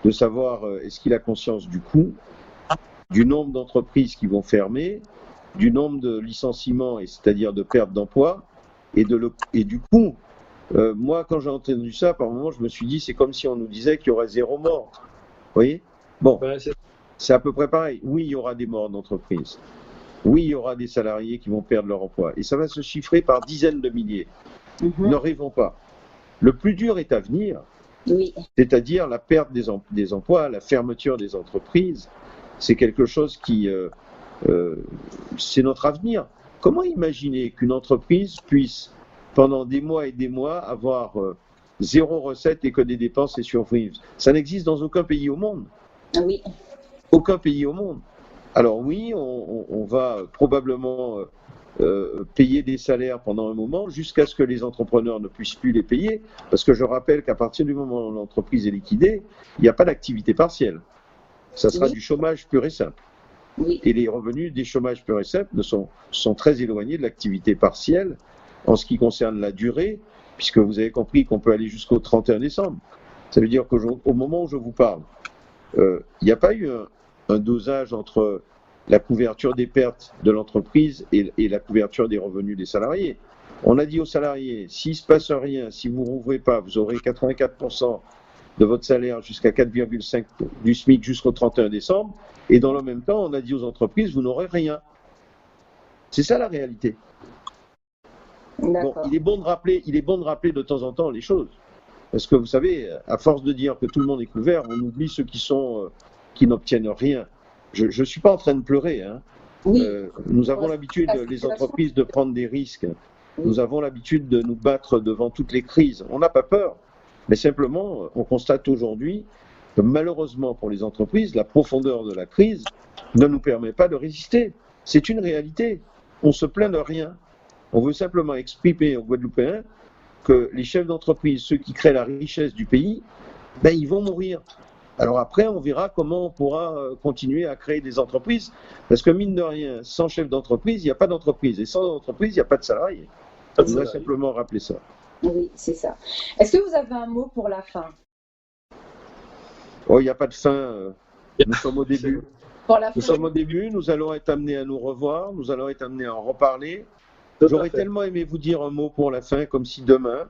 de savoir est-ce qu'il a conscience du coût, du nombre d'entreprises qui vont fermer, du nombre de licenciements, c'est-à-dire de perte d'emploi, et du coût. Moi, quand j'ai entendu ça, par moment, je me suis dit, c'est comme si on nous disait qu'il y aurait 0 mort. Vous voyez? Bon, c'est à peu près pareil. Oui, il y aura des morts d'entreprise. Oui, il y aura des salariés qui vont perdre leur emploi. Et ça va se chiffrer par dizaines de milliers. Ne rêvons pas. Le plus dur est à venir, c'est-à-dire la perte des emplois, la fermeture des entreprises. C'est quelque chose qui... c'est notre avenir. Comment imaginer qu'une entreprise puisse, pendant des mois et des mois, avoir 0 recette et que des dépenses et survivre? Ça n'existe dans aucun pays au monde. Oui. Aucun pays au monde. Alors oui, on va probablement payer des salaires pendant un moment jusqu'à ce que les entrepreneurs ne puissent plus les payer, parce que je rappelle qu'à partir du moment où l'entreprise est liquidée, il n'y a pas d'activité partielle. Ça sera du chômage pur et simple. Oui. Et les revenus des chômages pur et simples sont très éloignés de l'activité partielle en ce qui concerne la durée, puisque vous avez compris qu'on peut aller jusqu'au 31 décembre. Ça veut dire qu'au moment où je vous parle, il n'y a pas eu un dosage entre la couverture des pertes de l'entreprise et la couverture des revenus des salariés. On a dit aux salariés, s'il ne se passe rien, si vous ne rouvrez pas, vous aurez 84% de votre salaire jusqu'à 4,5 du SMIC jusqu'au 31 décembre. Et dans le même temps, on a dit aux entreprises, vous n'aurez rien. C'est ça la réalité. Bon, il est bon de rappeler de temps en temps les choses. Parce que vous savez, à force de dire que tout le monde est couvert, on oublie ceux qui n'obtiennent rien. Je ne suis pas en train de pleurer. Hein. Oui. Nous avons l'habitude, les entreprises, de prendre des risques. Oui. Nous avons l'habitude de nous battre devant toutes les crises. On n'a pas peur. Mais simplement, on constate aujourd'hui que malheureusement pour les entreprises, la profondeur de la crise ne nous permet pas de résister. C'est une réalité. On se plaint de rien. On veut simplement exprimer aux Guadeloupéens que les chefs d'entreprise, ceux qui créent la richesse du pays, ils vont mourir. Alors après, on verra comment on pourra continuer à créer des entreprises, parce que mine de rien, sans chef d'entreprise, il n'y a pas d'entreprise, et sans entreprise, il n'y a pas de salarié. Je voudrais simplement rappeler ça. Oui, c'est ça. Est-ce que vous avez un mot pour la fin? Oh, il n'y a pas de fin. Nous sommes au début. Nous sommes au début, nous allons être amenés à nous revoir, nous allons être amenés à en reparler. J'aurais tellement aimé vous dire un mot pour la fin, comme si demain,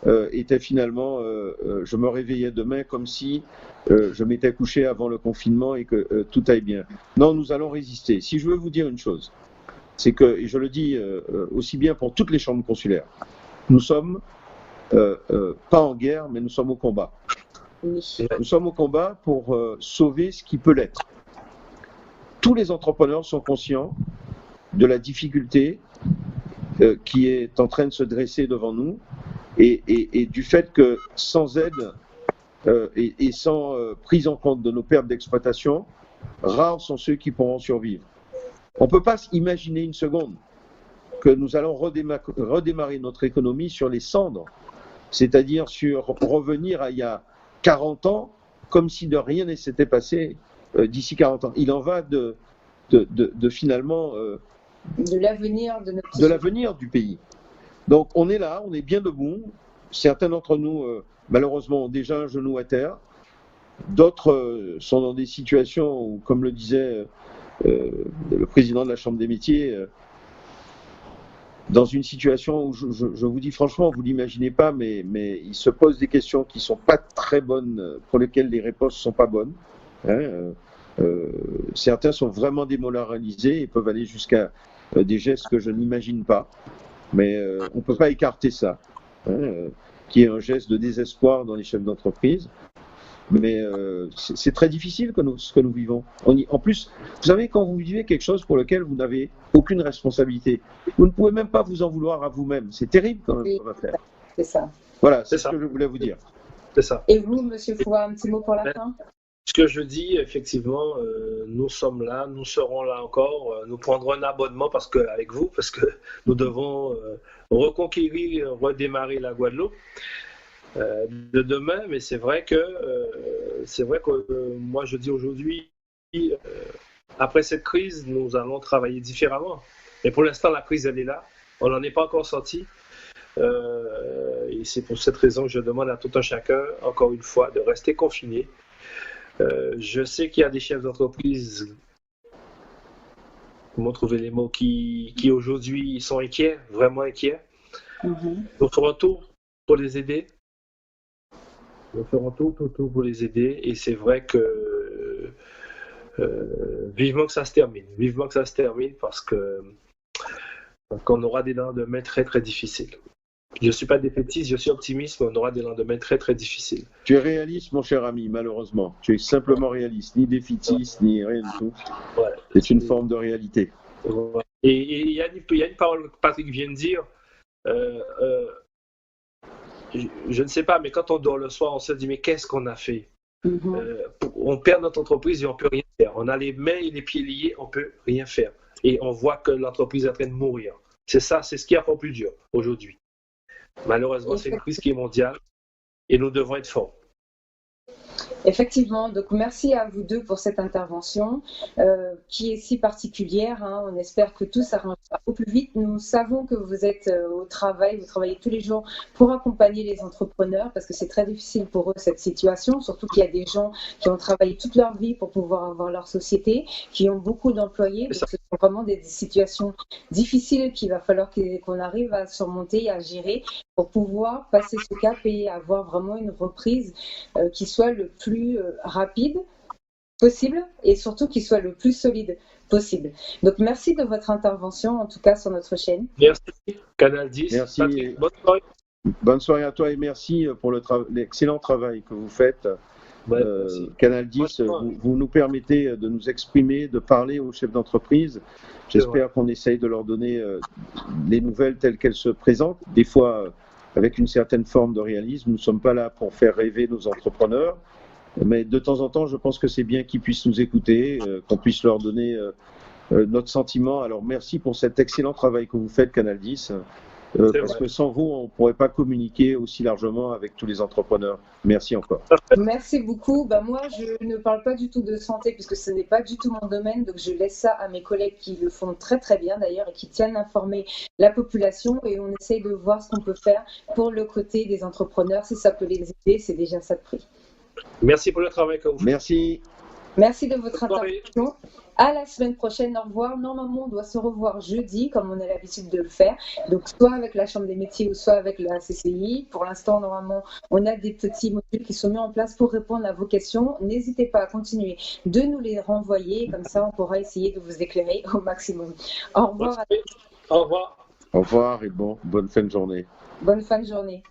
était finalement, je me réveillais demain comme si je m'étais couché avant le confinement et que tout aille bien. Non, nous allons résister. Si je veux vous dire une chose, c'est que, et je le dis aussi bien pour toutes les chambres consulaires, nous sommes pas en guerre, mais nous sommes au combat. Oui. Nous sommes au combat pour sauver ce qui peut l'être. Tous les entrepreneurs sont conscients de la difficulté qui est en train de se dresser devant nous et du fait que sans aide et sans prise en compte de nos pertes d'exploitation, rares sont ceux qui pourront survivre. On ne peut pas imaginer une seconde que nous allons redémarrer notre économie sur les cendres, c'est-à-dire sur revenir à il y a 40 ans, comme si de rien ne s'était passé d'ici 40 ans. Il en va de finalement de l'avenir de notre de l'avenir du pays. Donc on est là, on est bien debout. Certains d'entre nous, malheureusement, ont déjà un genou à terre. D'autres sont dans des situations où, comme le disait le président de la Chambre des métiers, dans une situation où je vous dis franchement, vous ne l'imaginez pas, mais il se pose des questions qui ne sont pas très bonnes, pour lesquelles les réponses ne sont pas bonnes. Certains sont vraiment démoralisés et peuvent aller jusqu'à des gestes que je n'imagine pas. Mais on ne peut pas écarter ça, qui est un geste de désespoir dans les chefs d'entreprise. Mais c'est très difficile ce que nous vivons. En plus, vous savez, quand vous vivez quelque chose pour lequel vous n'avez aucune responsabilité, vous ne pouvez même pas vous en vouloir à vous-même. C'est terrible quand même ce qu'on va faire. C'est ça. Voilà, c'est ce que je voulais vous dire. C'est ça. Et vous, Monsieur Fouad, un petit mot pour la fin? Ce que je dis, effectivement, nous sommes là, nous serons là encore. Nous prendrons un abonnement avec vous, parce que nous devons reconquérir, redémarrer la Guadeloupe de demain. Mais c'est vrai que moi, je dis aujourd'hui, après cette crise, nous allons travailler différemment. Mais pour l'instant, la crise, elle est là. On n'en est pas encore sorti. Et c'est pour cette raison que je demande à tout un chacun, encore une fois, de rester confiné. Je sais qu'il y a des chefs d'entreprise, comment trouver les mots, qui aujourd'hui sont inquiets, vraiment inquiets. Nous ferons tout pour les aider. Nous ferons tout pour les aider. Et c'est vrai que vivement que ça se termine. Vivement que ça se termine parce qu'on aura des lendemains très très difficiles. Je ne suis pas défaitiste, je suis optimiste, mais on aura des lendemains très très difficiles. Tu es réaliste, mon cher ami, malheureusement. Tu es simplement réaliste, ni défaitiste, ni rien du tout. Ouais. C'est une forme de réalité. Ouais. Et il y a une parole que Patrick vient de dire. Je ne sais pas, mais quand on dort le soir, on se dit, mais qu'est-ce qu'on a fait? On perd notre entreprise et on ne peut rien faire. On a les mains et les pieds liés, on ne peut rien faire. Et on voit que l'entreprise est en train de mourir. C'est ça, c'est ce qui est encore plus dur aujourd'hui. Malheureusement, c'est une crise qui est mondiale et nous devons être forts. Effectivement, donc merci à vous deux pour cette intervention qui est si particulière. On espère que tout s'arrangera au plus vite. Nous savons que vous êtes au travail, vous travaillez tous les jours pour accompagner les entrepreneurs parce que c'est très difficile pour eux cette situation, surtout qu'il y a des gens qui ont travaillé toute leur vie pour pouvoir avoir leur société, qui ont beaucoup d'employés. Donc ce sont vraiment des situations difficiles qu'il va falloir qu'on arrive à surmonter et à gérer pour pouvoir passer ce cap et avoir vraiment une reprise qui soit le plus rapide possible et surtout qu'il soit le plus solide possible. Donc merci de votre intervention en tout cas sur notre chaîne. Merci Canal 10. Merci. Patrick, bonne soirée. Bonne soirée à toi et merci pour l'excellent travail que vous faites. Ouais, Canal 10, vous nous permettez de nous exprimer, de parler aux chefs d'entreprise. J'espère qu'on essaye de leur donner les nouvelles telles qu'elles se présentent. Des fois, avec une certaine forme de réalisme. Nous ne sommes pas là pour faire rêver nos entrepreneurs, mais de temps en temps, je pense que c'est bien qu'ils puissent nous écouter, qu'on puisse leur donner notre sentiment. Alors, merci pour cet excellent travail que vous faites, Canal 10, parce que sans vous, on ne pourrait pas communiquer aussi largement avec tous les entrepreneurs. Merci encore. Merci beaucoup. Moi, je ne parle pas du tout de santé puisque ce n'est pas du tout mon domaine, donc je laisse ça à mes collègues qui le font très très bien d'ailleurs et qui tiennent à informer la population et on essaye de voir ce qu'on peut faire pour le côté des entrepreneurs. Si ça peut les aider, c'est déjà ça de prix. Merci pour le travail que vous faites. Merci. Merci de votre Bonne soirée. intervention. À la semaine prochaine, au revoir. Normalement, on doit se revoir jeudi, comme on a l'habitude de le faire. Donc, soit avec la Chambre des métiers ou soit avec la CCI. Pour l'instant, normalement, on a des petits modules qui sont mis en place pour répondre à vos questions. N'hésitez pas à continuer de nous les renvoyer. Comme ça, on pourra essayer de vous éclairer au maximum. Au revoir. Au revoir. Au revoir et bonne fin de journée. Bonne fin de journée.